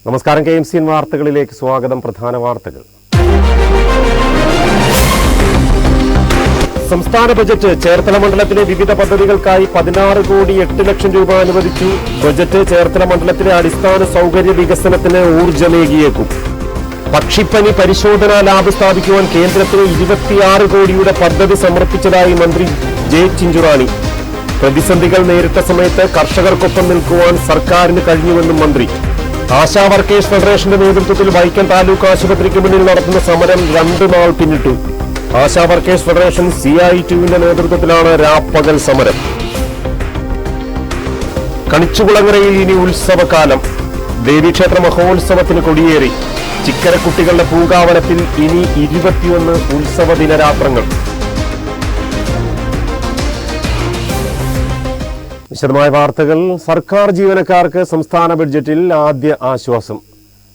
നമസ്കാരം. KMCN വാർത്തകളിലേക്ക് സ്വാഗതം. പ്രധാന വാർത്തകൾ. സംസ്ഥാന ബജറ്റ് ചേർത്തല മണ്ഡലത്തിലെ വിവിധ പദ്ധതികൾക്കായി 16 കോടി 8 ലക്ഷം രൂപ അനുവദിച്ചു. ബജറ്റ് ചേർത്തല മണ്ഡലത്തിലെ അടിസ്ഥാന സൗകര്യ വികസനത്തിന് ഊർജ്ജമേകിയേക്കും. പക്ഷിപ്പനി പരിശോധനാ ലാബ് സ്ഥാപിക്കുവാൻ കേന്ദ്രത്തിന് 26 കോടിയുടെ പദ്ധതി സമർപ്പിച്ചതായി മന്ത്രി ജെ ചിഞ്ചുറാണി. പ്രതിസന്ധികൾ നേരിട്ട സമയത്ത് കർഷകർക്കൊപ്പം നിൽക്കുവാൻ സർക്കാരിന് കഴിഞ്ഞുവെന്നും മന്ത്രി. ആശാ വർക്കേഴ്സ് ഫെഡറേഷന്റെ നേതൃത്വത്തിൽ വൈക്കം താലൂക്ക് ആശുപത്രിക്ക് മുന്നിൽ നടത്തുന്ന സമരം 2 നാൾ പിന്നിട്ടു. ആശാ വർക്കേഴ്സ് ഫെഡറേഷൻ CI2വിന്റെ നേതൃത്വത്തിലാണ് രാപ്പകൽ സമരം. കണിച്ചുകുളങ്ങരയിൽ ഇനി ഉത്സവകാലം. ദേവീക്ഷേത്ര മഹോത്സവത്തിന് കൊടിയേറി. ചിക്കരക്കുട്ടികളുടെ പൂങ്കാവനത്തിൽ ഇനി 21 ഉത്സവ ദിനരാത്രങ്ങൾ. വിശദമായ വാർത്തകൾ. സർക്കാർ ജീവനക്കാർക്ക് സംസ്ഥാന ബഡ്ജറ്റിൽ ആദ്യ ആശ്വാസം.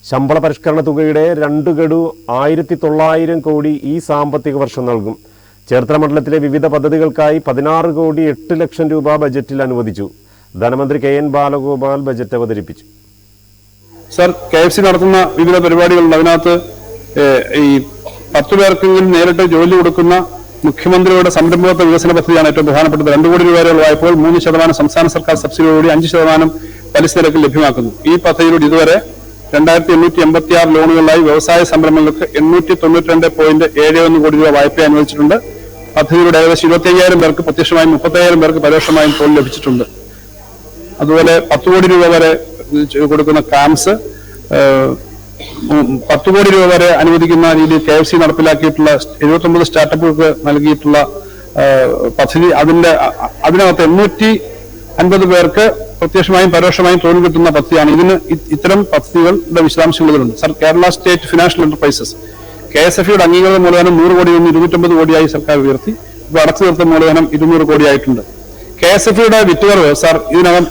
ശമ്പള പരിഷ്കരണ തുകയുടെ 2 ഗഡു 1900 കോടി ഈ സാമ്പത്തിക വർഷം നൽകും. ചേർത്തല മണ്ഡലത്തിലെ വിവിധ പദ്ധതികൾക്കായി 16 കോടി 8 ലക്ഷം രൂപ ബജറ്റിൽ അനുവദിച്ചു. ധനമന്ത്രി KN ബാലഗോപാൽ ബജറ്റ് അവതരിപ്പിച്ചു. സർ, KFC നടത്തുന്ന വിവിധ പരിപാടികളുണ്ട്. അതിനകത്ത് ഈ 10 പേർക്കെങ്കിലും നേരിട്ട് ജോലി കൊടുക്കുന്ന മുഖ്യമന്ത്രിയുടെ സംരംഭകത്വ വികസന പദ്ധതിയാണ് ഏറ്റവും പ്രധാനപ്പെട്ടത്. 2 കോടി രൂപ വരെയുള്ള വായ്പകൾ 3% സംസ്ഥാന സർക്കാർ സബ്സിഡിയോടുകൂടി 5% പലിശ നിരക്കിൽ ലഭ്യമാക്കുന്നു. ഈ പദ്ധതിയിലൂടെ ഇതുവരെ 2886 ലോണുകളിലായി വ്യവസായ സംരംഭങ്ങൾക്ക് 892.71 കോടി രൂപ വായ്പ അനുവദിച്ചിട്ടുണ്ട്. പദ്ധതിയിലൂടെ ഏകദേശം 25,000 പേർക്ക് പ്രത്യക്ഷമായും 30,000 പേർക്ക് പരോക്ഷമായും തൊഴിൽ ലഭിച്ചിട്ടുണ്ട്. അതുപോലെ 10 കോടി രൂപ വരെ കൊടുക്കുന്ന കാംസ്, 10 കോടി രൂപ വരെ അനുവദിക്കുന്ന രീതിയിൽ KFC നടപ്പിലാക്കിയിട്ടുള്ള 79 സ്റ്റാർട്ടപ്പുകൾക്ക് നൽകിയിട്ടുള്ള പദ്ധതി. അതിനകത്ത് 850 പേർക്ക് പ്രത്യക്ഷമായും പരോക്ഷമായും തൊഴിൽ കിട്ടുന്ന പദ്ധതിയാണ്. ഇത്തരം പദ്ധതികളുടെ വിശദാംശങ്ങൾ ഇതിലുണ്ട്. Sir, Kerala state financial enterprises KSFEയുടെ അംഗീകൃത മൂലധനം 100 കോടിയിൽ നിന്ന് 250 കോടിയായി സർക്കാർ ഉയർത്തി. ഇപ്പോൾ അടച്ചു നിർത്തുന്ന മൂലധനം 200 കോടിയായിട്ടുണ്ട്. KSFEയുടെ വിറ്റുവരവ് സർ ഇതിനകം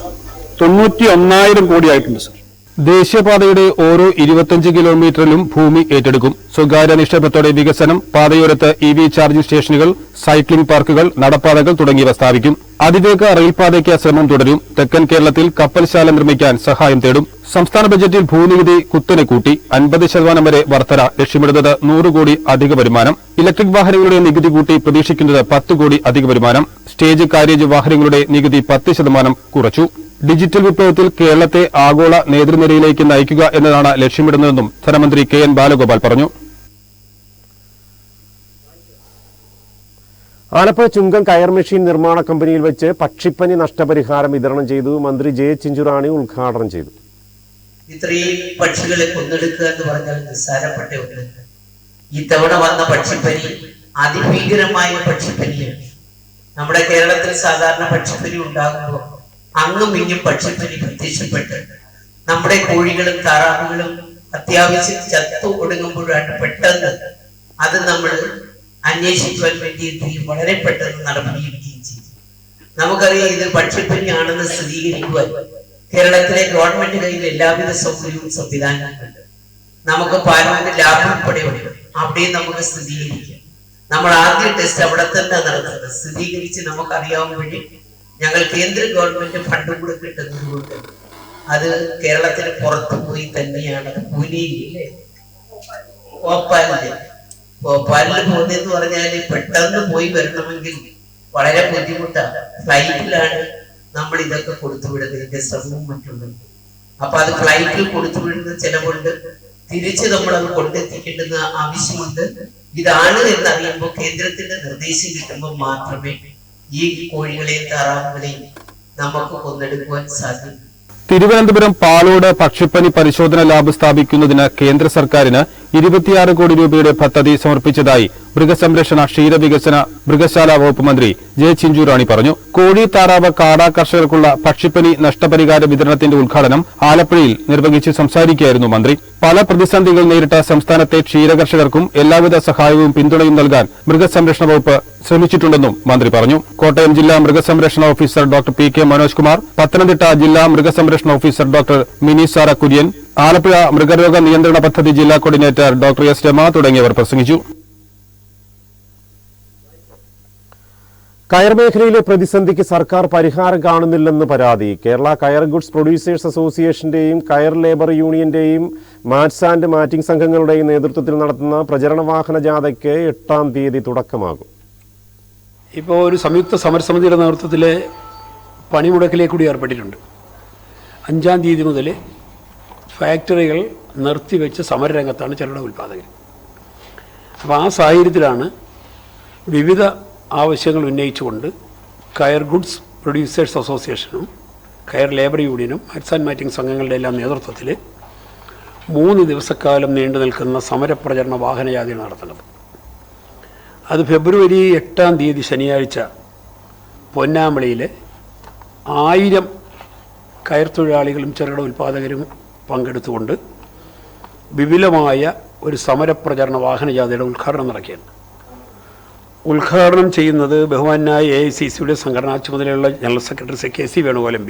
91,000 കോടിയായിട്ടുണ്ട്. സർ, ദേശീയപാതയുടെ ഓരോ 25 കിലോമീറ്ററിലും ഭൂമി ഏറ്റെടുക്കും. സ്വകാര്യ നിക്ഷേപത്തോടെ വികസനം. പാതയോരത്ത് EV ചാർജിംഗ് സ്റ്റേഷനുകൾ, സൈക്ലിംഗ് പാർക്കുകൾ, നടപ്പാതകൾ തുടങ്ങിയവ സ്ഥാപിക്കും. അതിവേഗ റെയിൽപാതയ്ക്ക് ശ്രമം തുടരും. തെക്കൻ കേരളത്തിൽ കപ്പൽശാല നിർമ്മിക്കാൻ സഹായം തേടും. സംസ്ഥാന ബജറ്റിൽ ഭൂനികുതി കുത്തനെ കൂട്ടി. 50% വരെ വർധന. ലക്ഷ്യമിടുന്നത് 100 കോടി അധിക വരുമാനം. ഇലക്ട്രിക് വാഹനങ്ങളുടെ നികുതി കൂട്ടി. പ്രതീക്ഷിക്കുന്നത് 10 കോടി അധിക വരുമാനം. സ്റ്റേജ് കാരേജ് വാഹനങ്ങളുടെ നികുതി 10% കുറച്ചു. ഡിജിറ്റൽ വിപ്ലവത്തിൽ കേരളത്തെ ആഗോള നേതൃനിരയിലേക്ക് നയിക്കുക എന്നതാണ് ലക്ഷ്യമിടുന്നതെന്നും ധനമന്ത്രി KN ബാലഗോപാൽ പറഞ്ഞു. ആലപ്പുഴ ചുങ്കം കയർ മെഷീൻ നിർമ്മാണ കമ്പനിയിൽ വെച്ച് പക്ഷിപ്പനി നഷ്ടപരിഹാരം വിതരണം ചെയ്തു. മന്ത്രി ജെ ചിഞ്ചുറാണി ഉദ്ഘാടനം ചെയ്തു. ഇത്രയും പക്ഷികളെ കൊന്നെടുക്കുക എന്ന് പറഞ്ഞാൽ നിസ്സാരപ്പെട്ട ഒന്ന്. ഇത്തവണ വന്ന പക്ഷിപ്പനി അതിഭീകരമായ പക്ഷിപ്പനിയാണ്. നമ്മുടെ കേരളത്തിൽ സാധാരണ പക്ഷിപ്പനി ഉണ്ടാകുമ്പോൾ അങ്ങും ഇങ്ങും പക്ഷിപ്പനി പ്രത്യക്ഷപ്പെട്ട് നമ്മുടെ കോഴികളും താറാവുകളും അത്യാവശ്യം ചത്തു ഒടുങ്ങുമ്പോഴാണ് പെട്ടെന്ന് അത് നമ്മൾ അന്വേഷിക്കുവാൻ വേണ്ടി വളരെ പെട്ടെന്ന് നടപടിയെടുക്കുകയും ചെയ്തു. നമുക്കറിയാം, ഇത് പക്ഷിപ്പനിയാണെന്ന് സ്ഥിരീകരിക്കുവാൻ കേരളത്തിലെ ഗവൺമെന്റ് കയ്യിൽ എല്ലാവിധ സൗകര്യവും സംവിധാനങ്ങളുണ്ട്. നമുക്ക് പാർലമെന്റ് ലാബ് ഉൾപ്പെടെയുണ്ട്. അവിടെയും നമുക്ക് സ്ഥിരീകരിക്കാം. നമ്മൾ ആദ്യ ടെസ്റ്റ് അവിടെ തന്നെ നടത്തുന്നത്. സ്ഥിരീകരിച്ച് നമുക്കറിയാവുന്ന വഴി ഞങ്ങൾ കേന്ദ്ര ഗവൺമെന്റ് ഫണ്ട് കൂടെ കിട്ടുന്നത് കൊണ്ട് അത് കേരളത്തിന് പുറത്തു പോയി തന്നെയാണ്. പൂനെയിലെ ഭോപ്പാലില് പോകുന്നതെന്ന് പറഞ്ഞാൽ പെട്ടെന്ന് പോയി വരണമെങ്കിൽ വളരെ ബുദ്ധിമുട്ടാണ്. ഫ്ലൈറ്റിലാണ് നമ്മൾ ഇതൊക്കെ കൊടുത്തുവിടുന്നതിന്റെ ശ്രമവും മറ്റുള്ളത്. അപ്പൊ അത് ഫ്ലൈറ്റിൽ കൊടുത്തുവിടുന്ന ചിലവുണ്ട്. തിരിച്ച് നമ്മൾ അത് കൊണ്ടെത്തിക്കേണ്ടുന്ന ആവശ്യമുണ്ട്. ഇതാണ് എന്നറിയുമ്പോൾ കേന്ദ്രത്തിന്റെ നിർദ്ദേശം കിട്ടുമ്പോൾ മാത്രമേ ഈ കോഴികളെയും താറാവുകളെയും നമുക്ക് കൊന്നെടുക്കുവാൻ സാധിക്കും. തിരുവനന്തപുരം പാലോട് പക്ഷിപ്പനി പരിശോധന ലാബ് സ്ഥാപിക്കുന്നതിന് കേന്ദ്ര സർക്കാരിന് 26 കോടി രൂപയുടെ പദ്ധതി സമർപ്പിച്ചതായി മൃഗസംരക്ഷണ ക്ഷീരവികസന മൃഗശാല വകുപ്പ് മന്ത്രി ജെ ചിഞ്ചുറാണി പറഞ്ഞു. കോഴി, താറാവ്, കാട കർഷകർക്കുള്ള പക്ഷിപ്പനി നഷ്ടപരിഹാര വിതരണത്തിന്റെ ഉദ്ഘാടനം ആലപ്പുഴയിൽ നിർവഹിച്ച് സംസാരിക്കുകയായിരുന്നു മന്ത്രി. പല പ്രതിസന്ധികൾ നേരിട്ട സംസ്ഥാനത്തെ ക്ഷീരകർഷകർക്കും എല്ലാവിധ സഹായവും പിന്തുണയും നൽകാൻ മൃഗസംരക്ഷണ വകുപ്പ് ശ്രമിച്ചിട്ടുണ്ടെന്നും മന്ത്രി പറഞ്ഞു. കോട്ടയം ജില്ലാ മൃഗസംരക്ഷണ officer doctor PK Manoj Kumar, Pathanamthitta ജില്ലാ മൃഗസംരക്ഷണ officer doctor Mini Sara Kurian, Alappuzha മൃഗരോഗ നിയന്ത്രണ പദ്ധതി ജില്ലാ കോർഡിനേറ്റർ ഡോക്ടർ S രമ തുടങ്ങിയവർ പ്രസംഗിച്ചു. കയർ മേഖലയിലെ പ്രതിസന്ധിക്ക് സർക്കാർ പരിഹാരം കാണുന്നില്ലെന്ന് പരാതി. കേരള കയർ ഗുഡ്സ് പ്രൊഡ്യൂസേഴ്സ് അസോസിയേഷന്റെയും കയർ ലേബർ യൂണിയന്റെയും മാറ്റ്സ് ആൻഡ് മാറ്റിംഗ് സംഘങ്ങളുടെയും നേതൃത്വത്തിൽ നടത്തുന്ന പ്രചരണ വാഹന ജാഥയ്ക്ക് 8-ാം തീയതി തുടക്കമാകും. ഇപ്പോൾ ഒരു സംയുക്ത സമരസമിതിയുടെ നേതൃത്വത്തിൽ പണിമുടക്കിലേക്ക് കൂടി ഏർപ്പെട്ടിട്ടുണ്ട്. 5-ാം തീയതി മുതൽ ഫാക്ടറികൾ നിർത്തിവെച്ച് സമരരംഗത്താണ് ചെറുകിട ഉൽപ്പാദകർ. അപ്പോൾ ആ സാഹചര്യത്തിലാണ് വിവിധ ആവശ്യങ്ങൾ ഉന്നയിച്ചുകൊണ്ട് കയർ ഗുഡ്സ് പ്രൊഡ്യൂസേഴ്സ് അസോസിയേഷനും കയർ ലേബർ യൂണിയനും മാറ്റ്സ് ആൻഡ് മാറ്റിംഗ് സംഘങ്ങളുടെ എല്ലാം നേതൃത്വത്തിൽ 3 ദിവസക്കാലം നീണ്ടു നിൽക്കുന്ന സമരപ്രചരണ വാഹനയാത്രയാണ് നടത്തുന്നത്. അത് ഫെബ്രുവരി 8-ാം തീയതി ശനിയാഴ്ച പൊന്നാമളിയിൽ 1000 കയർ തൊഴിലാളികളും ചെറുകിട ഉൽപ്പാദകരും പങ്കെടുത്തുകൊണ്ട് വിപുലമായ ഒരു സമരപ്രചരണ വാഹനജാഥയുടെ ഉദ്ഘാടനം നടക്കുകയാണ്. ഉദ്ഘാടനം ചെയ്യുന്നത് ബഹുമാനായ AICCയുടെ സംഘടനാ ചുമതലയുള്ള general secretary KC Venugopal MP.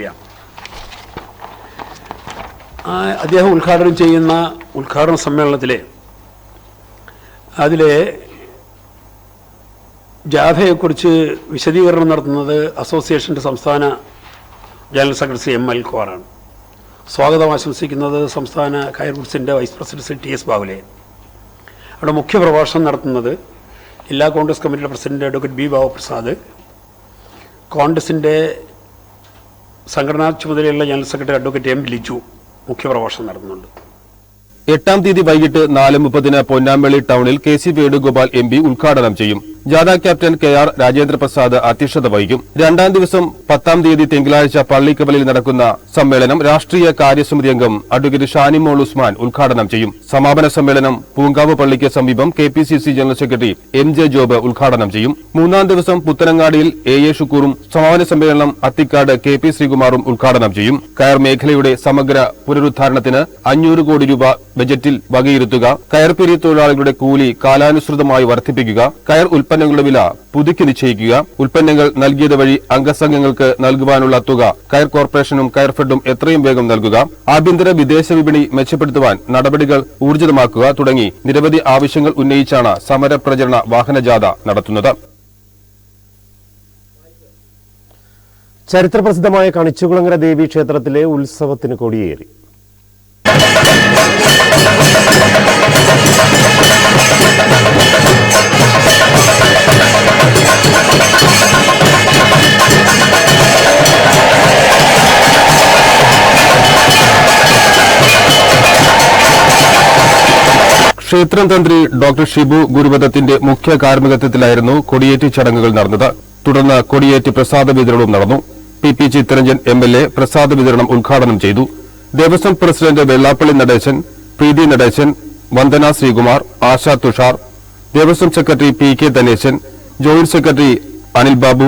അദ്ദേഹം ഉദ്ഘാടനം ചെയ്യുന്ന ഉദ്ഘാടന സമ്മേളനത്തിലെ അതിലെ ജാഥയെക്കുറിച്ച് വിശദീകരണം നടത്തുന്നത് അസോസിയേഷൻ്റെ സംസ്ഥാന ജനറൽ സെക്രട്ടറി ML കോറാണ്. സ്വാഗതം ആശംസിക്കുന്നത് സംസ്ഥാന കയർ ഗുഡ്സിൻ്റെ വൈസ് പ്രസിഡന്റ് TS ബാബുലെ. അവിടെ മുഖ്യ പ്രഭാഷണം നടത്തുന്നത് ജില്ലാ കോൺഗ്രസ് കമ്മിറ്റിയുടെ പ്രസിഡന്റ് അഡ്വക്കേറ്റ് B ബാബുപ്രസാദ്, കോൺഗ്രസിൻ്റെ സംഘടനാ ചുമതലയുള്ള general secretary advocate M Liju മുഖ്യപ്രഭാഷണം നടത്തുന്നുണ്ട്. 8-ാം തീയതി വൈകിട്ട് 4:30 പൊന്നാമ്പള്ളി ടൗണിൽ KC വേണുഗോപാൽ MP ഉദ്ഘാടനം ചെയ്യും. ജാഥ ക്യാപ്റ്റൻ KR രാജേന്ദ്രപ്രസാദ് അധ്യക്ഷത വഹിക്കും. 2-ാം ദിവസം 10-ാം തീയതി തിങ്കളാഴ്ച പള്ളിക്കവലിൽ നടക്കുന്ന സമ്മേളനം രാഷ്ട്രീയ കാര്യസമിതി അംഗം അഡ്വക്കേറ്റ് ഷാനിമോൾ ഉസ്മാൻ ഉദ്ഘാടനം ചെയ്യും. സമാപന സമ്മേളനം പൂങ്കാവ് പള്ളിക്ക് സമീപം KPCC general secretary MJ job ഉദ്ഘാടനം ചെയ്യും. 3-ാം ദിവസം പുത്തനങ്ങാടിയിൽ AA ഷുക്കൂറും സമാപന സമ്മേളനം അത്തിക്കാട് KP ശ്രീകുമാറും ഉദ്ഘാടനം ചെയ്യും. കയർ മേഖലയുടെ സമഗ്ര പുനരുദ്ധാരണത്തിന് 500 കോടി രൂപ ബജറ്റിൽ വകയിരുത്തുക, കയർ പിരി തൊഴിലാളികളുടെ കൂലി കാലാനുസൃതമായി വർദ്ധിപ്പിക്കുക, കയർ ഉൽപ്പന്നങ്ങളുടെ വില പുതുക്കി നിശ്ചയിക്കുക, ഉൽപ്പന്നങ്ങൾ നൽകിയത് വഴി അംഗസംഘങ്ങൾക്ക് നൽകുവാനുള്ള തുക കയർ കോർപ്പറേഷനും കയർ ഫെഡും എത്രയും വേഗം നൽകുക, ആഭ്യന്തര വിദേശ വിപണി മെച്ചപ്പെടുത്തുവാൻ നടപടികൾ ഊർജിതമാക്കുക തുടങ്ങി നിരവധി ആവശ്യങ്ങൾ ഉന്നയിച്ചാണ് സമരപ്രചരണ വാഹനജാഥ നടത്തുന്നത്. ചരിത്രപ്രസിദ്ധമായ കണിച്ചുകുളങ്ങര ദേവി ക്ഷേത്രത്തിലെ ഉത്സവത്തിന് കൊടിയേറി. ക്ഷേത്രം തന്ത്രി ഡോക്ടർ ഷിബു ഗുരുപദത്തിന്റെ മുഖ്യ കാർമ്മികത്വത്തിലായിരുന്നു കൊടിയേറ്റ് ചടങ്ങുകൾ നടന്നത്. തുടർന്ന് കൊടിയേറ്റ് പ്രസാദ വിതരണവും നടന്നു. PP ചിത്തരഞ്ജൻ MLA പ്രസാദ വിതരണം ഉദ്ഘാടനം ചെയ്തു. ദേവസ്വം പ്രസിഡന്റ് വെള്ളാപ്പള്ളി നടേശൻ, പ്രീതി നടേശൻ, വന്ദന ശ്രീകുമാർ, ആശാ തുഷാർ, ദേവസ്വം secretary PK Dhaneshan, joint secretary Anil Babu,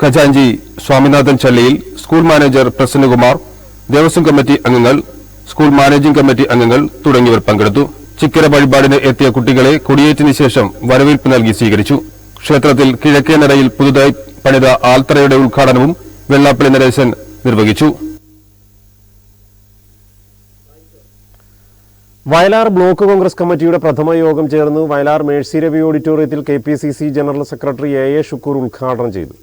ഖജാൻജി സ്വാമിനാഥൻ ചള്ളിയിൽ, സ്കൂൾ മാനേജർ പ്രസന്നകുമാർ, ദേവസ്വം കമ്മിറ്റി അംഗങ്ങൾ, സ്കൂൾ മാനേജിംഗ് കമ്മിറ്റി അംഗങ്ങൾ തുടങ്ങിയവർ പങ്കെടുത്തു. ചിക്കര വഴിപാടിന് എത്തിയ കുട്ടികളെ കൊടിയേറ്റിന് ശേഷം വരവേൽപ്പ് നൽകി സ്വീകരിച്ചു. ക്ഷേത്രത്തിൽ കിഴക്കേ നടയിൽ പുതുതായി പണിത ആൽത്തറയുടെ ഉദ്ഘാടനവും വെള്ളാപ്പള്ളി നടേശൻ നിർവഹിച്ചു. വയലാർ ബ്ലോക്ക് കോൺഗ്രസ് കമ്മിറ്റിയുടെ പ്രഥമ യോഗം ചേർന്ന് വയലാർ മേഴ്സി രവി ഓഡിറ്റോറിയത്തിൽ KPCC general secretary AA Shukkur ഉദ്ഘാടനം ചെയ്തു.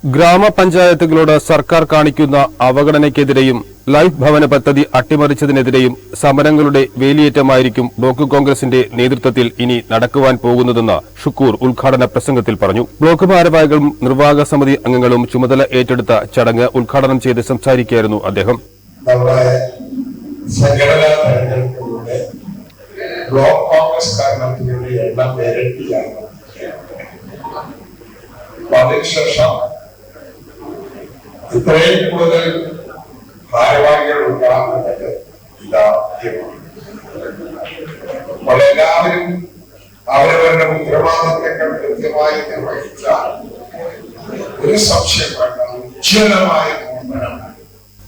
ഗ്രാമപഞ്ചായത്തുകളോട് സർക്കാർ കാണിക്കുന്ന അവഗണനയ്ക്കെതിരെയും ലൈഫ് ഭവന പദ്ധതി അട്ടിമറിച്ചതിനെതിരെയും സമരങ്ങളുടെ വേലിയേറ്റമായിരിക്കും ബ്ലോക്ക് കോൺഗ്രസിന്റെ നേതൃത്വത്തിൽ ഇനി നടക്കുവാൻ പോകുന്നതെന്ന് ഷുക്കൂർ ഉദ്ഘാടന പ്രസംഗത്തിൽ പറഞ്ഞു. ബ്ലോക്ക് ഭാരവാഹികളും നിർവാഹക സമിതി അംഗങ്ങളും ചുമതല ഏറ്റെടുത്ത ചടങ്ങ് ഉദ്ഘാടനം ചെയ്ത് സംസാരിക്കുകയായിരുന്നു അദ്ദേഹം. സംഘടനാ തെരഞ്ഞെടുപ്പിലൂടെ ബ്ലോക്ക് കോൺഗ്രസ് കമ്മിറ്റിയുടെ എണ്ണം ഇരട്ടിയാണ്. അതിനുശേഷം ഇത്രയും കൂടുതൽ ഭാരവാഹികൾ ഉണ്ടാകുന്നത് ഇതാദ്യമാണ്. അപ്പോൾ എല്ലാവരും അവരവരുടെ ഉത്തരവാദിത്തങ്ങൾ കൃത്യമായി നിർവഹിച്ചാൽ ഒരു സംശയം വേണ്ട, ഉജ്ജ്വലമായ പ്രവർത്തനം.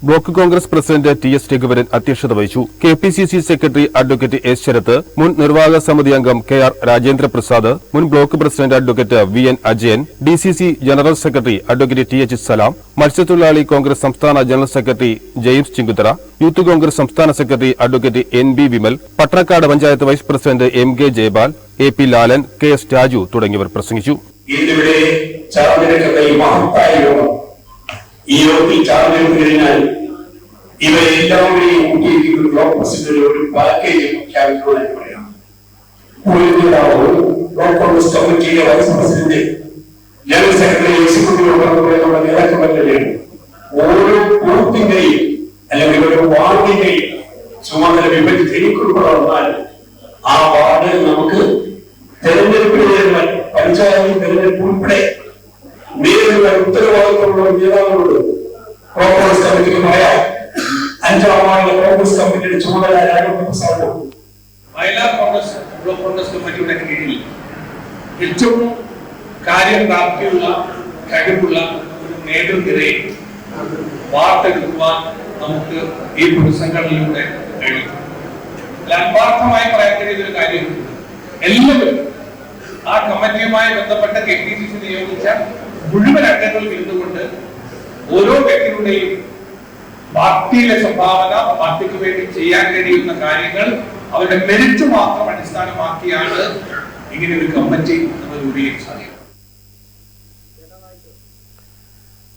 Block Congress president TS Raghuvaran അധ്യക്ഷത വഹിച്ചു. KPCC secretary advocate S Sarath, മുൻ നിർവാഹക സമിതി അംഗം KR രാജേന്ദ്രപ്രസാദ്, മുൻ block president advocate VN Ajayan, DCC general secretary advocate TH Salam, മത്സ്യത്തൊഴിലാളി കോൺഗ്രസ് സംസ്ഥാന general secretary James Chinkuthara, youth Congress സംസ്ഥാന secretary advocate NB Vimal, Pattanakkad panchayat vice president MK Jayapal, AP Lalan, KS Raju തുടങ്ങിയവർ പ്രസംഗിച്ചു. ഇന്നിവിടെ ചാർജെടുക്കുന്ന ഈ മഹത്തായ യോഗം, ഈ യോഗത്തിൽ ചാർജെടുത്തു കഴിഞ്ഞാൽ ഇവരെല്ലാവരെയും കൂട്ടിയിരിക്കുന്ന ബ്ലോക്ക് പ്രസിഡന്റ് ഒരു പാക്കേജ് പ്രഖ്യാപിക്കുവാൻ പറയാം. ബ്ലോക്ക് കോൺഗ്രസ് കമ്മിറ്റിയിലെ vice president, general secretary, executive നമ്മുടെ നേതാക്കന്മാരുടെയും ഓരോ ബൂത്തിന്റെയും അല്ലെങ്കിൽ ഒരു വാർഡിന്റെയും ചുമതല വിഭജിച്ച് എനിക്കുൾപ്പെടാൻ ആ വാർഡ് നമുക്ക് തെരഞ്ഞെടുപ്പിൽ പഞ്ചായത്ത് തെരഞ്ഞെടുപ്പ് ഉൾപ്പെടെ നേരിടുന്ന ഉത്തരവാദിത്തമുള്ള നേതാക്കളോട് കോൺഗ്രസ് കമ്മിറ്റിക്ക് പറയാം. 5ാം വാർഡിലെ കോൺഗ്രസ് കമ്മിറ്റിയുടെ ചുമതല പ്രസാദം വയലാർ കോൺഗ്രസ് ബ്ലോക്ക് കോൺഗ്രസ് കമ്മിറ്റിയുടെ കീഴിൽ ഏറ്റവും കാര്യപ്രാപ്തിയുള്ള കഴിവുള്ള ഒരു നേതൃനിരയെ വാർത്തെടുക്കുവാൻ നമുക്ക് ഈ പൊതുസംഘടനയിലൂടെ കഴിയും. ആത്മാർത്ഥമായി പറയാൻ കഴിയുന്ന ഒരു കാര്യം, എല്ലാവരും ആ കമ്മിറ്റിയുമായി ബന്ധപ്പെട്ട KPCC നിയോഗിച്ച മുഴുവൻ അംഗങ്ങളും ഇരുന്നുകൊണ്ട് ഓരോ വ്യക്തികളുടെയും പാർട്ടിയിലെ സംഭാവന, പാർട്ടിക്ക് വേണ്ടി ചെയ്യാൻ കഴിയുന്ന കാര്യങ്ങൾ അവരുടെ മെറിറ്റ് മാത്രം അടിസ്ഥാനമാക്കിയാണ് ഇങ്ങനെ ഒരു കമ്മിറ്റി നമ്മൾ രൂപീകരിക്കാൻ സാധിക്കും.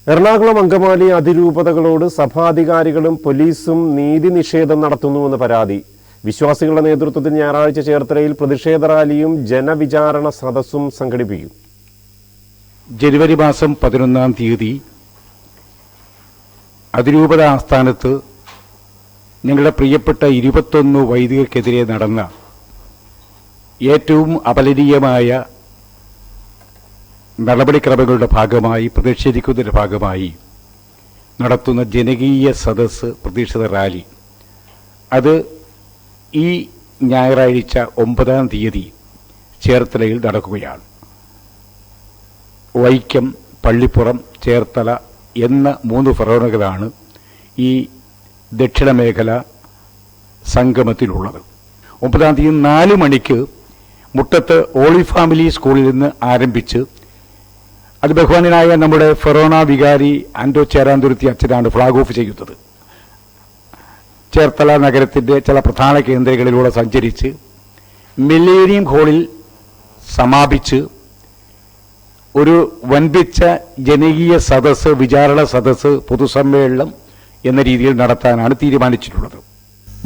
എറണാകുളം അങ്കമാലി അതിരൂപതകളോട് സഭാധികാരികളും പോലീസും നീതി നിഷേധം നടത്തുന്നുവെന്ന് പരാതി. വിശ്വാസികളുടെ നേതൃത്വത്തിൽ ഞായറാഴ്ച ചേർത്തലയിൽ പ്രതിഷേധ റാലിയും ജനവിചാരണ സദസ്സും സംഘടിപ്പിക്കും. ജനുവരി മാസം 11-ാം തീയതി അതിരൂപത ആസ്ഥാനത്ത് ഞങ്ങളുടെ പ്രിയപ്പെട്ട 21 വൈദികർക്കെതിരെ നടന്ന ഏറ്റവും അപലനീയമായ നടപടിക്രമങ്ങളുടെ ഭാഗമായി, പ്രതിഷേധിക്കുന്നതിന്റെ ഭാഗമായി നടത്തുന്ന ജനകീയ സദസ്സ്, പ്രതിഷേധ റാലി, അത് ഈ ഞായറാഴ്ച 9-ാം തീയതി ചേർത്തലയിൽ നടക്കുകയാണ്. വൈക്കം, പള്ളിപ്പുറം, ചേർത്തല എന്ന 3 ഫെറോണകളാണ് ഈ ദക്ഷിണ മേഖല സംഗമത്തിലുള്ളത്. 9-ാം തീയതി 4 മണിക്ക് മുട്ടത്ത് ഹോളി ഫാമിലി സ്കൂളിൽ നിന്ന് ആരംഭിച്ച് അത് ബഹുമാന്യനായ നമ്മുടെ ഫെറോണ വികാരി ആൻഡോ ചേരാന്തുരുത്തി അച്ഛനാണ് ഫ്ലാഗ് ഓഫ് ചെയ്യുന്നത്. ചേർത്തല നഗരത്തിൻ്റെ ചില പ്രധാന കേന്ദ്രങ്ങളിലൂടെ സഞ്ചരിച്ച് മില്ലേനിയം ഹാളിൽ സമാപിച്ച് ഒരു വൻപിച്ച ജനകീയ സദസ്സ്, വിചാരണ സദസ്സ്, പൊതുസമ്മേളനം എന്ന രീതിയിൽ നടത്താനാണ് തീരുമാനിച്ചിട്ടുള്ളത്.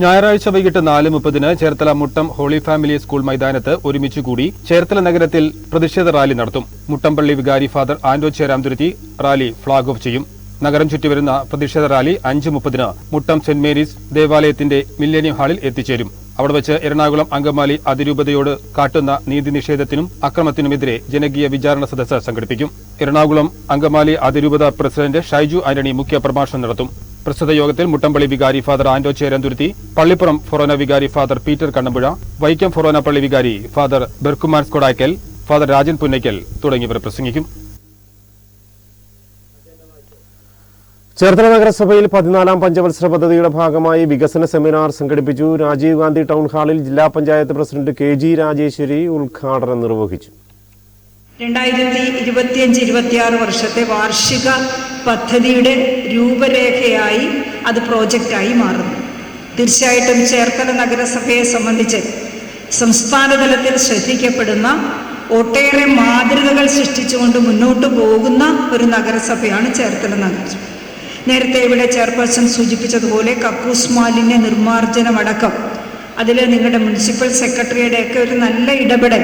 ഞായറാഴ്ച വൈകിട്ട് 4:30-ന് Cherthala Muttam Holy Family School മൈതാനത്ത് ഒരുമിച്ചുകൂടി ചേർത്തല നഗരത്തിൽ പ്രതിഷേധ റാലി നടത്തും. മുട്ടംപള്ളി വികാരി father Ando Cheramthuruthi rally flag off ചെയ്യും. നഗരം ചുറ്റിവരുന്ന പ്രതിഷേധ റാലി 5:30-ന് മുട്ടം സെന്റ് മേരീസ് ദേവാലയത്തിന്റെ മില്ലേനിയം ഹാളിൽ എത്തിച്ചേരും. അവിടെ വെച്ച് എറണാകുളം അങ്കമാലി അതിരൂപതയോട് കാട്ടുന്ന നീതി നിഷേധത്തിനും അക്രമത്തിനുമെതിരെ ജനകീയ വിചാരണ സദസ്സ് സംഘടിപ്പിക്കും. എറണാകുളം അങ്കമാലി അതിരൂപത പ്രസിഡന്റ് ഷൈജു ആന്റണി മുഖ്യ പ്രഭാഷണം നടത്തും. പ്രസ്തുത യോഗത്തിൽ മുട്ടംപള്ളി വികാരി ഫാദർ ആൻഡോ ചേരന്തുരുത്തി, പള്ളിപ്പുറം ഫൊറോന വികാരി ഫാദർ പീറ്റർ കണ്ണമ്പുഴ, വൈക്കം ഫൊറോന പള്ളി വികാരി father Berchmans Skodakkal, father Rajan Punnakkal തുടങ്ങിയവർ പ്രസംഗിക്കും. ചേർത്തല നഗരസഭയിൽ 14-ാം പഞ്ചവത്സര പദ്ധതിയുടെ ഭാഗമായി വികസന സെമിനാർ സംഘടിപ്പിച്ചു. രാജീവ് ഗാന്ധി ടൗൺ ഹാളിൽ ജില്ലാ പഞ്ചായത്ത് പ്രസിഡന്റ് KG രാജേശ്വരി ഉദ്ഘാടനം നിർവഹിച്ചു. 2025-26 വർഷത്തെ വാർഷിക പദ്ധതിയുടെ രൂപരേഖയായി അത് പ്രോജക്റ്റായി മാറുന്നു. തീർച്ചയായിട്ടും ചേർത്തല നഗരസഭയെ സംബന്ധിച്ച് സംസ്ഥാന തലത്തിൽ ശ്രദ്ധിക്കപ്പെടുന്ന ഒട്ടേറെ മാതൃകകൾ സൃഷ്ടിച്ചുകൊണ്ട് മുന്നോട്ട് പോകുന്ന ഒരു നഗരസഭയാണ് ചേർത്തല നഗരസഭ. നേരത്തെ ഇവിടെ ചെയർപേഴ്സൺ സൂചിപ്പിച്ചതുപോലെ കക്കൂസ് മാലിന്യ നിർമ്മാർജ്ജനമടക്കം അതിൽ നിങ്ങളുടെ മുനിസിപ്പൽ സെക്രട്ടറിയുടെയൊക്കെ ഒരു നല്ല ഇടപെടൽ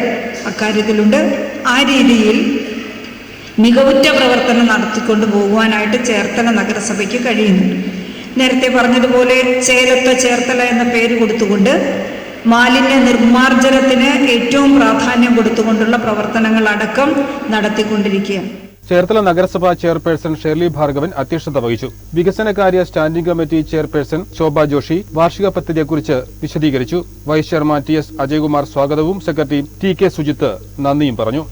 അക്കാര്യത്തിലുണ്ട്. ആ രീതിയിൽ മികവുറ്റ പ്രവർത്തനം നടത്തിക്കൊണ്ട് പോകുവാനായിട്ട് ചേർത്തല നഗരസഭയ്ക്ക് കഴിയുന്നുണ്ട്. നേരത്തെ പറഞ്ഞതുപോലെ ചേലത്ത ചേർത്തല എന്ന പേര് കൊടുത്തുകൊണ്ട് മാലിന്യ നിർമ്മാർജ്ജനത്തിന് ഏറ്റവും പ്രാധാന്യം കൊടുത്തുകൊണ്ടുള്ള പ്രവർത്തനങ്ങളടക്കം നടത്തിക്കൊണ്ടിരിക്കുകയാണ്. ചേർത്തല നഗരസഭാ ചെയർപേഴ്സൺ ഷെർലി ഭാർഗവൻ അധ്യക്ഷത വഹിച്ചു. വികസനകാര്യ സ്റ്റാൻഡിംഗ് കമ്മിറ്റി ചെയർപേഴ്സൺ ശോഭ ജോഷി വാർഷിക പദ്ധതിയെക്കുറിച്ച് വിശദീകരിച്ചു. വൈസ് ചെയർമാൻ TS അജയ്കുമാർ സ്വാഗതവും സെക്രട്ടറി TK സുജിത്ത് നന്ദിയും പറഞ്ഞു.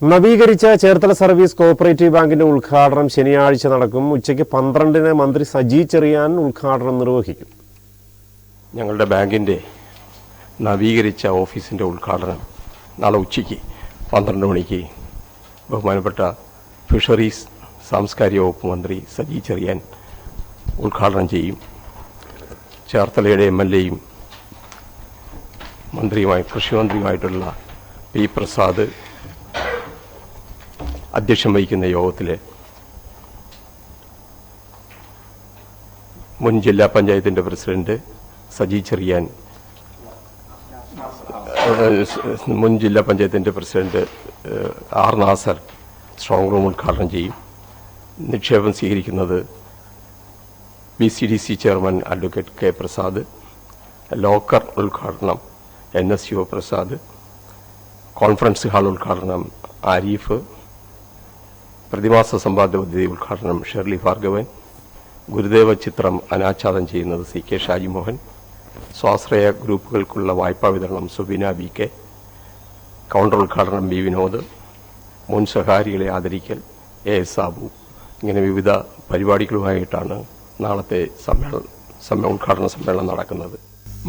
നവീകരിച്ച ചേർത്തല സർവീസ് കോഓപ്പറേറ്റീവ് ബാങ്കിന്റെ ഉദ്ഘാടനം ശനിയാഴ്ച നടക്കും. ഉച്ചയ്ക്ക് 12-ന് മന്ത്രി സജി ചെറിയാൻ ഉദ്ഘാടനം നിർവഹിക്കും. ഞങ്ങളുടെ ബാങ്കിന്റെ നവീകരിച്ച ഓഫീസിന്റെ ഉദ്ഘാടനം നാളെ ഉച്ചയ്ക്ക് 12 മണിക്ക് ബഹുമാനപ്പെട്ട ഫിഷറീസ് സാംസ്കാരിക വകുപ്പ് മന്ത്രി സജി ചെറിയാൻ ഉദ്ഘാടനം ചെയ്യും. ചേർത്തലയുടെ MLAയും മന്ത്രിയുമായി കൃഷിമന്ത്രിയുമായിട്ടുള്ള പി പ്രസാദ് അധ്യക്ഷം വഹിക്കുന്ന യോഗത്തിൽ മുൻ ജില്ലാ പഞ്ചായത്തിൻ്റെ പ്രസിഡന്റ് സജി ചെറിയാൻ, മുൻ ജില്ലാ പഞ്ചായത്തിൻ്റെ president R Nasar strong room ഉദ്ഘാടനം ചെയ്യും. നിക്ഷേപം സ്വീകരിക്കുന്നത് BCDC chairman advocate K Prasad, locker ഉദ്ഘാടനം NS ശിവപ്രസാദ്, കോൺഫറൻസ് ഹാൾ ഉദ്ഘാടനം ആരിഫ്, പ്രതിമാസ സമ്പാദ്യ പദ്ധതി ഉദ്ഘാടനം ഷെർലി ഭാർഗവൻ, ഗുരുദേവ ചിത്രം അനാച്ഛാദനം ചെയ്യുന്നത് CK ഷാജിമോഹൻ, സ്വാശ്രയ ഗ്രൂപ്പുകൾക്കുള്ള വായ്പാ വിതരണം സുബിന BK, കൗണ്ടർ ഉദ്ഘാടനം B വിനോദ്, മുൻ സഹകാരികളെ ആദരിക്കൽ AS സാബു. ഇങ്ങനെ വിവിധ പരിപാടികളുമായിട്ടാണ് നാളത്തെ ഉദ്ഘാടന സമ്മേളനം നടക്കുന്നത്.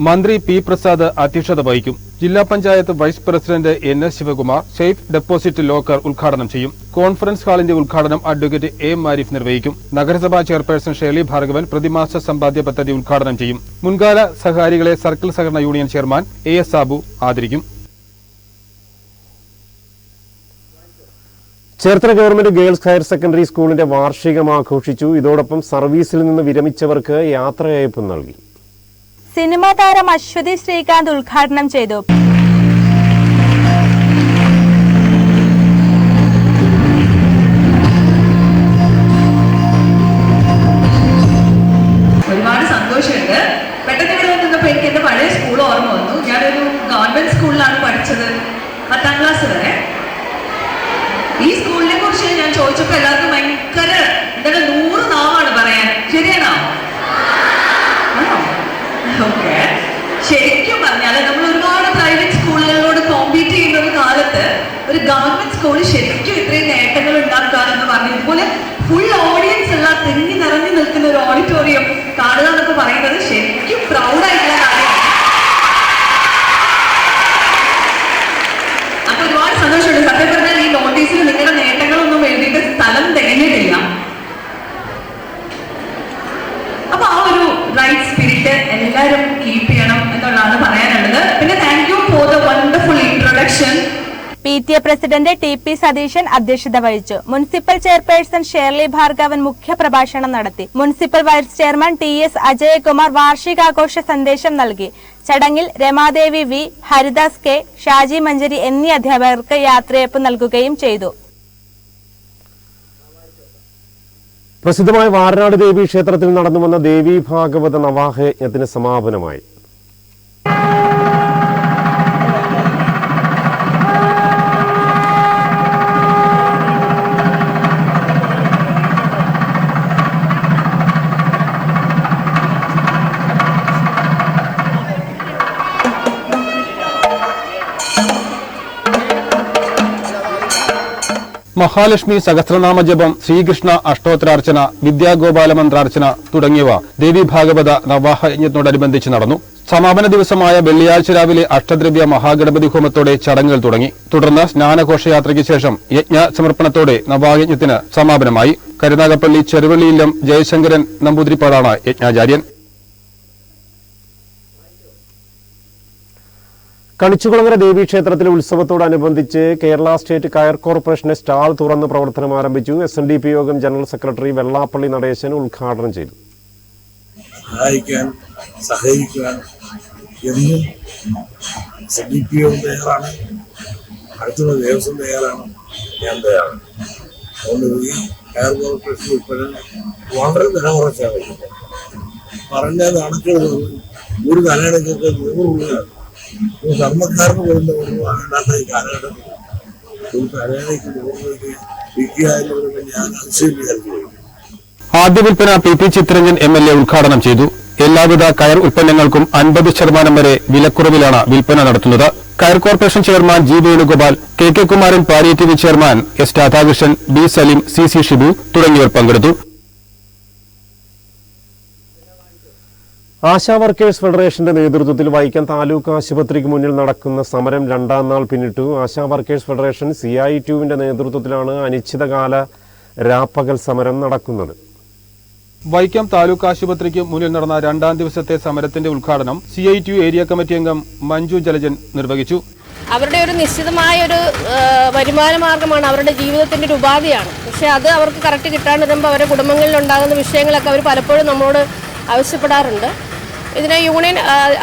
മന്ത്രി പി പ്രസാദ് അധ്യക്ഷത വഹിക്കും. ജില്ലാ പഞ്ചായത്ത് vice president NS Sivakumar safe deposit locker ഉദ്ഘാടനം ചെയ്യും. കോൺഫറൻസ് ഹാളിന്റെ ഉദ്ഘാടനം അഡ്വക്കേറ്റ് A മാരിഫ് നിർവഹിക്കും. നഗരസഭാ ചെയർപേഴ്സൺ ഷേർലി ഭാർഗവൻ പ്രതിമാസ സമ്പാദ്യ പദ്ധതി ഉദ്ഘാടനം ചെയ്യും. മുൻകാല സഹകാരികളെ സർക്കിൾ സഹകരണ യൂണിയൻ ചെയർമാൻ AS സാബു ആദരിക്കും. Cherthala government girls higher secondary സ്കൂളിന്റെ വാർഷികം ആഘോഷിച്ചു. ഇതോടൊപ്പം സർവീസിൽ നിന്ന് വിരമിച്ചവർക്ക് യാത്രയയപ്പ് നൽകി. സിനിമാ താരം അശ്വതി ശ്രീകാന്ത് ഉദ്ഘാടനം ചെയ്തു. ഒരുപാട് സന്തോഷമുണ്ട്. പെട്ടെന്ന് ഇവിടെ വന്നപ്പോൾ എനിക്ക് എന്റെ പഴയ സ്കൂൾ ഓർമ്മ വന്നു. ഞാനൊരു ഗവൺമെന്റ് സ്കൂളിലാണ് പഠിച്ചത് 10ാം ക്ലാസ് വരെ. ഈ സ്കൂളിനെ കുറിച്ച് ഞാൻ ചോദിച്ചപ്പോൾ എല്ലാവർക്കും ഭയങ്കര 100 നാവാണ് പറയാൻ. ശരിയാണോ? ഓക്കെ. ശരിക്കും പറഞ്ഞാൽ നമ്മൾ ഒരുപാട് പ്രൈവറ്റ് സ്കൂളുകളോട് കോമ്പീറ്റ് ചെയ്യുന്ന ഒരു കാലത്ത് ഒരു ഗവൺമെന്റ് സ്കൂൾ ശരിക്കും ഇത്രയും നേട്ടങ്ങൾ ഉണ്ടാക്കുക എന്ന് പറഞ്ഞു. ഇതുപോലെ ഫുൾ ഓഡിയൻസ് ഉള്ള തിങ്ങി നിറഞ്ഞു നിൽക്കുന്ന ഒരു ഓഡിറ്റോറിയം കാണുക എന്നൊക്കെ പറയുന്നത് ശരിക്കും പ്രൗഡായിട്ടുള്ള കാര്യമാണ്. അപ്പൊ ഒരുപാട് സന്തോഷമുണ്ട്. സത്യം പറഞ്ഞാൽ ഈ നോട്ടീസിൽ നിങ്ങളുടെ നേട്ടങ്ങളൊന്നും എഴുതിയിട്ട് സ്ഥലം തികഞ്ഞിട്ടില്ല. അപ്പൊ ആ ഒരു റൈറ്റ് സ്പിരിറ്റ് എല്ലാവരും കീപ്പ് ചെയ്യണം എന്നുള്ളതാണ് പറയാനുള്ളത്. പിന്നെ thank you for the wonderful introduction. PTA president TP Satheesan അധ്യക്ഷത വഹിച്ചു. മുനിസിപ്പൽ ചെയർപേഴ്സൺ ഷേർലി ഭാർഗവൻ മുഖ്യപ്രഭാഷണം നടത്തി. Municipal vice chairman TS Ajayakumar വാർഷികാഘോഷ സന്ദേശം നൽകി. ചടങ്ങിൽ രമാദേവി V, ഹരിദാസ് K, ഷാജി മഞ്ചരി എന്നീ അധ്യാപകർക്ക് യാത്രയയപ്പ് നൽകുകയും ചെയ്തു. പ്രസിദ്ധമായ വാരനാട് ദേവി ക്ഷേത്രത്തിൽ നടന്നുവന്ന ദേവി ഭാഗവത നവാഹയജ്ഞത്തിന് സമാപനമായി. മഹാലക്ഷ്മി സഹസ്രനാമ ജപം, ശ്രീകൃഷ്ണ അഷ്ടോത്തരാർച്ചന, വിദ്യാഗോപാല മന്ത്രാർച്ചന തുടങ്ങിയവ ദേവി ഭാഗവത നവാഹയജ്ഞത്തോടനുബന്ധിച്ച് നടന്നു. സമാപന ദിവസമായ വെള്ളിയാഴ്ച രാവിലെ അഷ്ടദ്രവ്യ മഹാഗണപതി ഹോമത്തോടെ ചടങ്ങുകൾ തുടങ്ങി. തുടർന്ന് സ്നാനഘോഷയാത്രയ്ക്ക് ശേഷം യജ്ഞ സമർപ്പണത്തോടെ നവാഹയജ്ഞത്തിന് സമാപനമായി. കരുനാഗപ്പള്ളി ചെറുവള്ളിയില്ലം ജയശങ്കരൻ നമ്പൂതിരിപ്പാടാണ് യജ്ഞാചാര്യൻ. കണിച്ചുകുളങ്ങര ദേവീക്ഷേത്രത്തിലെ ഉത്സവത്തോടനുബന്ധിച്ച് കേരള സ്റ്റേറ്റ് കയർ കോർപ്പറേഷന്റെ സ്റ്റാൾ തുറന്ന് പ്രവർത്തനം ആരംഭിച്ചു. SNDP യോഗം ജനറൽ സെക്രട്ടറി വെള്ളാപ്പള്ളി നടേശൻ ഉദ്ഘാടനം ചെയ്തു. സഹായിക്കാൻ സഹകരിക്കാൻ എന്നും SNDP യോഗം തയ്യാറാണ്. അടുത്തുള്ള ദേവസ്വം തയ്യാറാണ്. ഞാൻ തയ്യാറാണ്. അതുകൊണ്ട് ഈ കയർ കോർപ്പറേഷൻ ഉൾപ്പെടെ വളരെ വില കുറച്ചാണ് പറഞ്ഞ കണക്കുകൾ. ഒരു തലയിടക്കൊക്കെ 100 രൂപയാണ്. ധർമ്മക്കാരന് പോലും ഒഴിവാകേണ്ടാത്ത ഈ കാലഘട്ടത്തിൽ ഒരു തലയിലേക്ക് 100 രൂപയ്ക്ക് വിൽക്കുക ഞാൻ അതിശയം വിചാരിച്ചു. ആദ്യ വിൽപ്പന PP ചിത്രഞ്ജൻ MLA ഉദ്ഘാടനം ചെയ്തു. എല്ലാവിധ കയർ ഉൽപ്പന്നങ്ങൾക്കും 50% വരെ വിലക്കുറവിലാണ് വിൽപ്പന നടത്തുന്നത്. Coir corporation chairman G Venugopal, KK Kumaran, palliative chairman S Radhakrishnan, B Saleem, CC Shibu തുടങ്ങിയവർ പങ്കെടുത്തു. ആശാ വർക്കേഴ്സ് ഫെഡറേഷന്റെ നേതൃത്വത്തിൽ വൈക്കം താലൂക്ക് ആശുപത്രിക്ക് മുന്നിൽ നടക്കുന്ന സമരം 2ാം നാൾ പിന്നിട്ടു. ആശാ വർക്കേഴ്സ് ഫെഡറേഷൻ CITUവിന്റെ നേതൃത്വത്തിലാണ് അനിശ്ചിതകാല രാപ്പകൽ സമരം നടക്കുന്നത്. വൈക്കം താലൂക്ക് ആശുപത്രിക്ക് മുന്നിൽ നടന്ന 2ാം ദിവസത്തെ സമരത്തിന്റെ ഉദ്ഘാടനം CITU ഏരിയ കമ്മിറ്റി അംഗം മഞ്ജു ജലജൻ നിർവഹിച്ചു. അവരുടെ ഒരു നിശ്ചിതമായ ഒരു വരുമാന മാർഗമാണ്, അവരുടെ ജീവിതത്തിൻ്റെ ഒരു ഉപാധിയാണ്. പക്ഷേ അത് അവർക്ക് കറക്റ്റ് കിട്ടാണ്ട് വരുമ്പോൾ അവരുടെ കുടുംബങ്ങളിലുണ്ടാകുന്ന വിഷയങ്ങളൊക്കെ അവർ പലപ്പോഴും നമ്മളോട് ആവശ്യപ്പെടാറുണ്ട്. ഇതിനെ യൂണിയൻ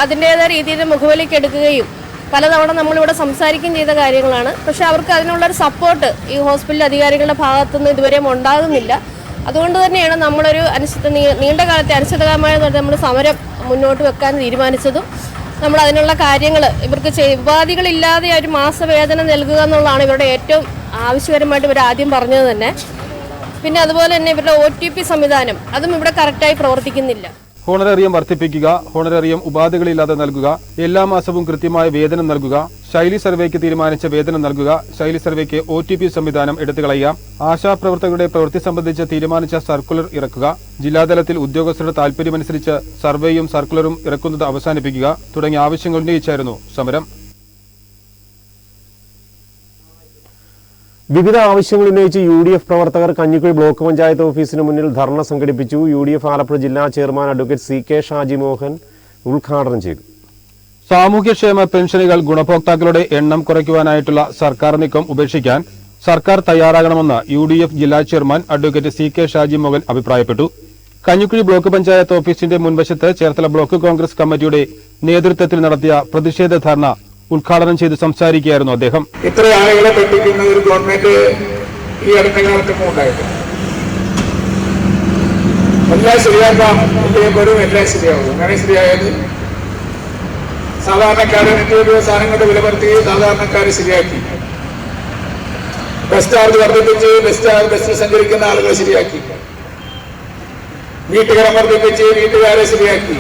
അതിൻ്റേതായ രീതിയിൽ മുഖവിലേക്ക് എടുക്കുകയും പലതവണ നമ്മളിവിടെ സംസാരിക്കുകയും ചെയ്ത കാര്യങ്ങളാണ്. പക്ഷേ അവർക്ക് അതിനുള്ളൊരു സപ്പോർട്ട് ഈ ഹോസ്പിറ്റൽ അധികാരികളുടെ ഭാഗത്തുനിന്ന് ഇതുവരെയും ഉണ്ടാകുന്നില്ല. അതുകൊണ്ട് തന്നെയാണ് നമ്മളൊരു നീണ്ട കാലത്തെ അനിശ്ചിതകാലമായ നമ്മൾ സമരം മുന്നോട്ട് വെക്കാൻ തീരുമാനിച്ചതും നമ്മൾ അതിനുള്ള കാര്യങ്ങൾ ഇവർക്ക് ഉപാധികളില്ലാതെ ഒരു മാസവേതന നൽകുക എന്നുള്ളതാണ് ഇവരുടെ ഏറ്റവും ആവശ്യകരമായിട്ട് ഇവർ ആദ്യം പറഞ്ഞത് തന്നെ. പിന്നെ അതുപോലെ തന്നെ ഇവരുടെ OTP സംവിധാനം അതും ഇവിടെ കറക്റ്റായി പ്രവർത്തിക്കുന്നില്ല. ഹോണറേറിയം വർദ്ധിപ്പിക്കുക, ഹോണറേറിയം ഉപാധികളില്ലാതെ നൽകുക, എല്ലാ മാസവും കൃത്യമായ വേതനം നൽകുക, ശൈലി സർവേക്ക് തീരുമാനിച്ച വേതനം നൽകുക, ശൈലി സർവേക്ക് OTP സംവിധാനം എടുത്തുകളയുക, ആശാപ്രവർത്തകരുടെ പ്രവൃത്തി സംബന്ധിച്ച് തീരുമാനിച്ച സർക്കുലർ ഇറക്കുക, ജില്ലാതലത്തിൽ ഉദ്യോഗസ്ഥരുടെ താൽപര്യമനുസരിച്ച് സർവേയും സർക്കുലറും ഇറക്കുന്നത് അവസാനിപ്പിക്കുക തുടങ്ങിയ ആവശ്യങ്ങൾ ഉന്നയിച്ചായിരുന്നു സമരം. വിവിധ ആവശ്യങ്ങൾ ഉന്നയിച്ച് UDF പ്രവർത്തകർ കഞ്ഞിക്കുഴി ബ്ലോക്ക് പഞ്ചായത്ത് ഓഫീസിന് മുന്നിൽ ധർണ സംഘടിപ്പിച്ചു. UDF ആലപ്പുഴ ജില്ലാ chairman advocate CK Shaji Mohan ഉദ്ഘാടനം ചെയ്തു. സാമൂഹ്യക്ഷേമ പെൻഷനുകൾ ഗുണഭോക്താക്കളുടെ എണ്ണം കുറയ്ക്കുവാനായിട്ടുള്ള സർക്കാർ നീക്കം ഉപേക്ഷിക്കാൻ സർക്കാർ തയ്യാറാകണമെന്ന് UDF ജില്ലാ chairman advocate CK Shaji Mohan അഭിപ്രായപ്പെട്ടു. കഞ്ഞിക്കുഴി ബ്ലോക്ക് പഞ്ചായത്ത് ഓഫീസിന്റെ മുൻവശത്ത് ചേർത്തല ബ്ലോക്ക് കോൺഗ്രസ് കമ്മിറ്റിയുടെ നേതൃത്വത്തിൽ നടത്തിയ പ്രതിഷേധ ധർണ ഉദ്ഘാടനം ചെയ്ത് സംസാരിക്കുകയായിരുന്നു അദ്ദേഹം. ഇത്ര ആളുകളെ പറ്റിക്കുന്ന ഒരു ഗവൺമെന്റ് ഈ അടുത്ത കാലത്തൊന്നും ഉണ്ടായിട്ടില്ല. എല്ലാം ശരിയാക്കാം എപ്പോഴും എല്ലാം ശരിയാവും. അങ്ങനെ ശരിയായത് സാധാരണക്കാരെ നിത്യോപയോഗ സാധനങ്ങളുടെ വില വർദ്ധിക്കുകയും സാധാരണക്കാരെ ശരിയാക്കി, ബസ് ചാർജ് വർദ്ധിപ്പിച്ച് ബസ്സിൽ സഞ്ചരിക്കുന്ന ആളുകളെ ശരിയാക്കി, വീട്ടുകരം വർദ്ധിപ്പിച്ച് വീട്ടുകാരെ ശരിയാക്കി,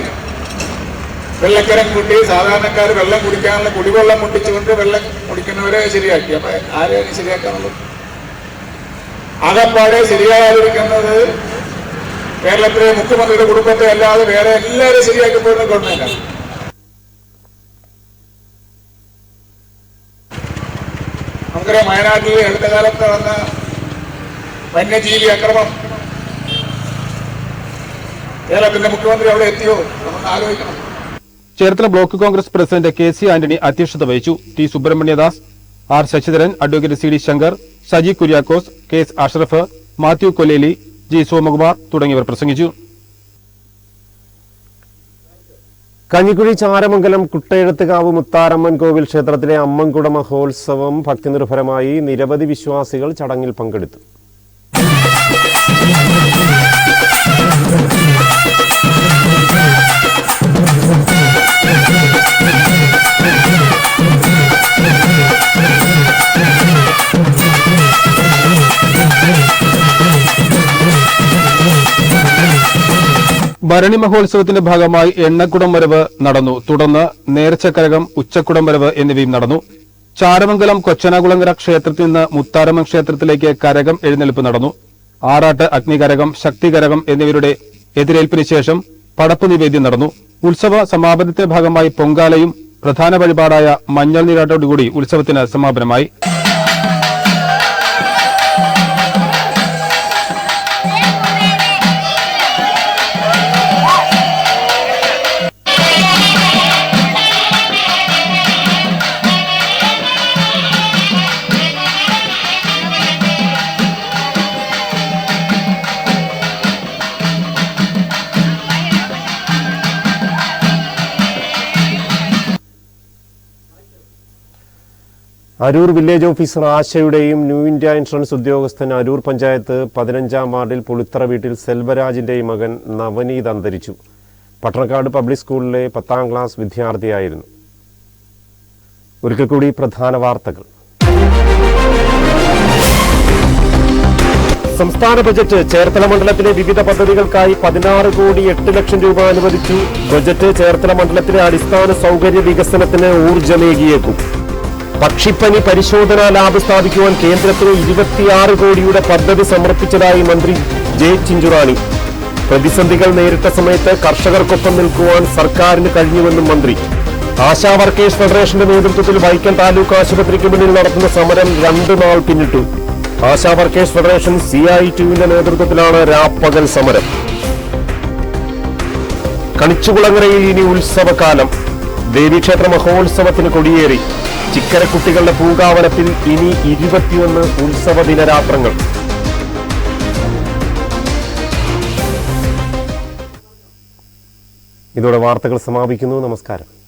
വെള്ളക്കരം കൂട്ടി സാധാരണക്കാർ വെള്ളം കുടിക്കാനുള്ള കുടിവെള്ളം മുട്ടിച്ചുകൊണ്ട് വെള്ളം കുടിക്കുന്നവരെ ശരിയാക്കി. അപ്പൊ ആരെയാണ് ശരിയാക്കാനുള്ളത്? ആകപ്പാടെ ശരിയാകാതിരിക്കുന്നത് കേരളത്തിലെ മുഖ്യമന്ത്രിയുടെ കുടുംബത്തെ അല്ലാതെ വേറെ എല്ലാവരും ശരിയാക്കി പോകുന്ന ഗവൺമെന്റാണ്. നമുക്കറിയാം, വയനാട്ടിൽ അടുത്ത കാലത്ത് നടന്ന വന്യജീവി അക്രമം കേരളത്തിന്റെ മുഖ്യമന്ത്രി അവിടെ എത്തിയോ? നമുക്ക് ആലോചിക്കണം. Cherthala block Congress president KC Antony അധ്യക്ഷത വഹിച്ചു. T Subrahmanyadas, R Sasidharan, advocate CD Shankar, Saji Kuriakose, KS Ashraf, Mathew Kolleli, G Somakumar തുടങ്ങിയവർ പ്രസംഗിച്ചു. കഞ്ഞിക്കുഴി ചാരമംഗലം കുട്ടയെഴുത്തുകാവ് മുത്താരമ്മൻ കോവിൽ ക്ഷേത്രത്തിലെ അമ്മൻകുട മഹോത്സവം ഭക്തിനിർഭരമായി. നിരവധി വിശ്വാസികൾ ചടങ്ങിൽ പങ്കെടുത്തു. ഭരണി മഹോത്സവത്തിന്റെ ഭാഗമായി എണ്ണക്കുടം വരവ് നടന്നു. തുടർന്ന് നേർച്ചക്കരകം, ഉച്ചക്കുടം വരവ് എന്നിവയും നടന്നു. ചാരമംഗലം കൊച്ചനാകുളങ്ങര ക്ഷേത്രത്തിൽ നിന്ന് മുത്താരമ്മൻ ക്ഷേത്രത്തിലേക്ക് കരകം എഴുന്നേൽപ്പ് നടന്നു. ആറാട്ട്, അഗ്നികരകം, ശക്തികരകം എന്നിവരുടെ എതിരേൽപ്പിന് ശേഷം പടപ്പ് നിവേദ്യം നടന്നു. ഉത്സവ സമാപനത്തിന്റെ ഭാഗമായി പൊങ്കാലയും പ്രധാന വഴിപാടായ മഞ്ഞൾ നീരാട്ടോടുകൂടി ഉത്സവത്തിന് സമാപനമായി. അരൂർ വില്ലേജ് ഓഫീസർ ആശയുടെയും ന്യൂ ഇന്ത്യ ഇൻഷുറൻസ് ഉദ്യോഗസ്ഥൻ അരൂർ പഞ്ചായത്ത് 15-ാം വാർഡിൽ പുളിത്തറ വീട്ടിൽ സെൽവരാജിന്റെയും മകൻ നവനീത് അന്തരിച്ചു. പട്ടണക്കാട് പബ്ലിക് സ്കൂളിലെ 10ാം ക്ലാസ് വിദ്യാർത്ഥിയായിരുന്നു. ഒരിക്കൽ കൂടി പ്രധാന വാർത്തകൾ. സംസ്ഥാന ബജറ്റ് ചേർത്തല മണ്ഡലത്തിലെ വിവിധ പദ്ധതികൾക്കായി 16 കോടി 8 ലക്ഷം രൂപ അനുവദിച്ചു. ബജറ്റ് ചേർത്തല മണ്ഡലത്തിലെ അടിസ്ഥാന സൗകര്യ വികസനത്തിന് ഊർജ്ജമേകിയേക്കും. പക്ഷിപ്പനി പരിശോധനാ ലാബ് സ്ഥാപിക്കുവാൻ കേന്ദ്രത്തിന് 26 കോടിയുടെ പദ്ധതി സമർപ്പിച്ചതായി മന്ത്രി ജെ ചിഞ്ചുറാണി. പ്രതിസന്ധികൾ നേരിട്ട സമയത്ത് കർഷകർക്കൊപ്പം നിൽക്കുവാൻ സർക്കാരിന് കഴിഞ്ഞുവെന്നും മന്ത്രി. ആശാ വർക്കേഴ്സ് ഫെഡറേഷന്റെ നേതൃത്വത്തിൽ വൈക്കം താലൂക്ക് ആശുപത്രിക്ക് മുന്നിൽ നടത്തുന്ന സമരം 2 നാൾ പിന്നിട്ടു. ആശാ വർക്കേഴ്സ് ഫെഡറേഷൻ CI2വിന്റെ നേതൃത്വത്തിലാണ് രാപ്പകൽ സമരം. കണിച്ചുകുളങ്ങരയിൽ ഇനി ഉത്സവകാലം. ദേവീക്ഷേത്ര മഹോത്സവത്തിന് കൊടിയേറി. ചിക്കരക്കുട്ടികളുടെ പൂങ്കാവനത്തിൽ ഇനി 21 ഉത്സവ ദിനരാത്രങ്ങൾ. ഇതോടെ വാർത്തകൾ സമാപിക്കുന്നു. നമസ്കാരം.